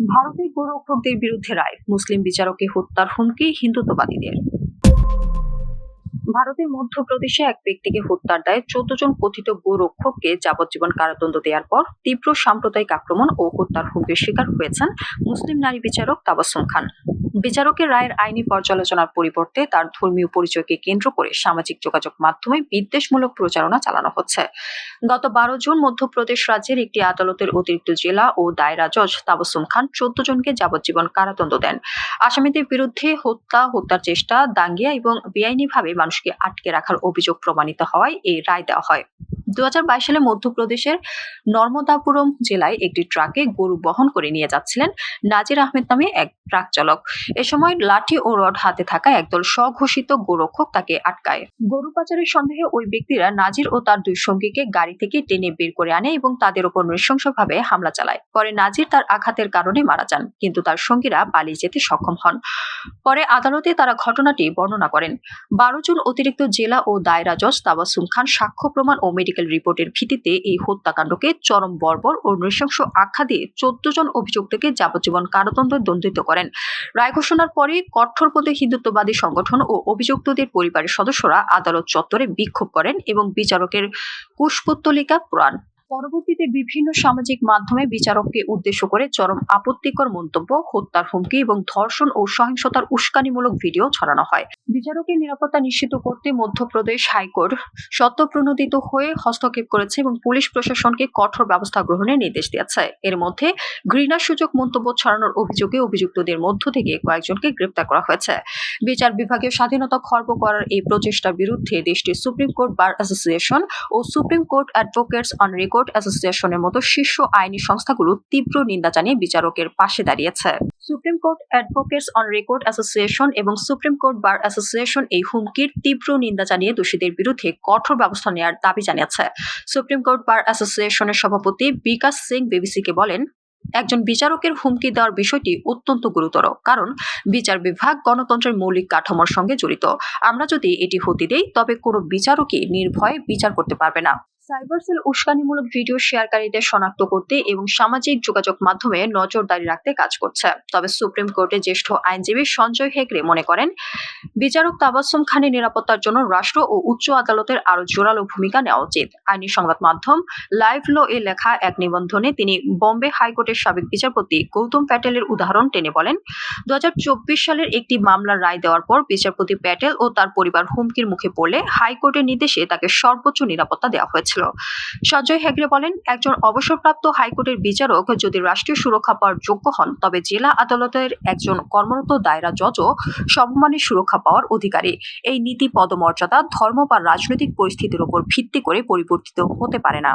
ভারতে গোরক্ষকদের বিরুদ্ধে রায়, মুসলিম বিচারককে হত্যার হুমকি হিন্দুত্ববাদীদের। ভারতের মধ্যপ্রদেশে এক ব্যক্তিকে হত্যার দায়ে 14 জন কথিত গোরক্ষককে যাবজ্জীবন কারাদণ্ড দেওয়ার পর তীব্র সাম্প্রদায়িক আক্রমণ ও হত্যার হুমকির শিকার হয়েছেন মুসলিম নারী বিচারক তাবাসসুম খান। বিচারকের রায়ের আইনি পর্যালোচনার পরিবর্তে তার ধর্মীয় পরিচয়কে কেন্দ্র করে সামাজিক যোগাযোগ মাধ্যমে বিদ্বেষমূলক প্রচারণা চালানো হচ্ছে। গত 12 জুন মধ্যপ্রদেশ রাজ্যের একটি আদালতের অতিরিক্ত জেলা ও দায়রা জজ তাবাসসুম খান 14 জনকে যাবজ্জীবন কারাদণ্ড দেন। আসামিদের বিরুদ্ধে হত্যার চেষ্টা, দাঙ্গিয়া এবং বেআইনিভাবে মানুষকে আটকে রাখার অভিযোগ প্রমাণিত হওয়ায় এই রায় দেওয়া হয়। 2022 সালে মধ্যপ্রদেশের নর্মদাপুরম জেলায় একটি ট্রাকে গরু বহন করে নিয়ে যাচ্ছিলেন নাজির আহমেদ নামে এক ট্রাক চালক। এ সময় লাঠি ও রড হাতে থাকা একদল স্বঘোষিত গোরক্ষক তাকে আটকায়। গরু পাচারের সন্দেহে ওই ব্যক্তিরা নাজির ও তার দুই সঙ্গীকে গাড়ি থেকে টেনে বের করে আনে এবং তাদের উপর নৃশংসভাবে হামলা চালায়। পরে নাজির তার আঘাতের কারণে মারা যান, কিন্তু তার সঙ্গীরা পালিয়ে যেতে সক্ষম হন। পরে আদালতে তারা ঘটনাটি বর্ণনা করেন। 12 জুন অতিরিক্ত জেলা ও দায়রা জজ তাবাসসুম খান সাক্ষ্য প্রমাণ ও মেডিকেল রিপোর্টের ভিত্তিতে এই হত্যাকাণ্ডকে চরম বর্বর ও নৃশংস আখ্যা দিয়ে 14 জন অভিযুক্তকে যাবজ্জীবন কারাদণ্ডে দণ্ডিত করেন। রায় ঘোষণার পরে কঠোরপন্থী হিন্দুত্ববাদী সংগঠন ও অভিযুক্তদের পরিবারের সদস্যরা আদালত চত্বরে বিক্ষোভ করেন এবং বিচারকের কুশপুত্তলিকা পুরাণ। পরবর্তীতে বিভিন্ন সামাজিক মাধ্যমে বিচারককে উদ্দেশ্য করে চরম আপত্তিকর মন্তব্য, হত্যার হুমকি এবং ধর্ষণ ও সহিংসতার উস্কানিমূলক ভিডিও ছড়ানো হয়। বিচারকের নিরাপত্তা নিশ্চিত করতে মধ্যপ্রদেশ হাইকোর্ট স্বতঃপ্রণোদিত হয়ে হস্তক্ষেপ করেছে এবং পুলিশ প্রশাসনকে কঠোর ব্যবস্থা গ্রহণের নির্দেশ দিয়েছে। এর মধ্যে ঘৃণাসূচক মন্তব্য ছড়ানোর অভিযোগে অভিযুক্তদের মধ্য থেকে কয়েকজনকে গ্রেপ্তার করা হয়েছে। বিচার বিভাগীয় স্বাধীনতা খর্ব করার এই প্রচেষ্টার বিরুদ্ধে দেশটির সুপ্রিম কোর্ট বার অ্যাসোসিয়েশন ও supreme court advocates on record অ্যাসোসিয়েশনের মতো শীর্ষ আইনি সংস্থাগুলো তীব্র নিন্দা জানিয়ে বিচারকের পাশে দাঁড়িয়েছে। Supreme court advocates on record association এবং সুপ্রিম কোর্ট বার অ্যাসোসিয়েশন এই হুমকির তীব্র নিন্দা জানিয়ে দোষীদের বিরুদ্ধে কঠোর ব্যবস্থা নেওয়ার দাবি জানিয়েছে। সুপ্রিম কোর্ট বার অ্যাসোসিয়েশনের সভাপতি বিকাশ সিং বিবিসিকে বলেন, একজন বিচারকের হুমকি দেওয়ার বিষয়টি অত্যন্ত গুরুতর, কারণ বিচার বিভাগ গণতন্ত্রের মৌলিক কাঠামোর সঙ্গে জড়িত। আমরা যদি এটি হতে দেই তবে কোনো বিচারকই নির্ভয়ে বিচার করতে পারবে না। সাইবার সেল উস্কানিমূলক ভিডিও শেয়ারকারীদের শনাক্ত করতে এবং সামাজিক যোগাযোগ মাধ্যমে নজরদারি রাখতে কাজ করছে। তবে সুপ্রিম কোর্টের জ্যেষ্ঠ আইনজীবী সঞ্জয় হেগড়ে মনে করেন, বিচারক তাবাসসুম খানের নিরাপত্তার জন্য রাষ্ট্র ও উচ্চ আদালতের আরো জোরালো ভূমিকা নেওয়া উচিত। আইনি সংবাদ মাধ্যম লাইভ ল এ লেখা এক নিবন্ধনে তিনি বম্বে হাইকোর্টের সাবেক বিচারপতি গৌতম প্যাটেলের উদাহরণ টেনে বলেন, 2024 সালের একটি মামলার রায় দেওয়ার পর বিচারপতি প্যাটেল ও তার পরিবার হুমকির মুখে পড়লে হাইকোর্টের নির্দেশে তাকে সর্বোচ্চ নিরাপত্তা দেওয়া হয়েছিল। সঞ্জয় হেগড়ে বলেন, একজন অবসরপ্রাপ্ত হাইকোর্টের বিচারক যদি রাষ্ট্রীয় সুরক্ষা পাওয়ার যোগ্য হন, তবে জেলা আদালতের একজন কর্মরত দায়রা জজও সমমানের সুরক্ষা পাওয়ার অধিকারী। এই নীতি পদমর্যাদা ধর্ম বা রাজনৈতিক পরিস্থিতির উপর ভিত্তি করে পরিবর্তিত হতে পারে না।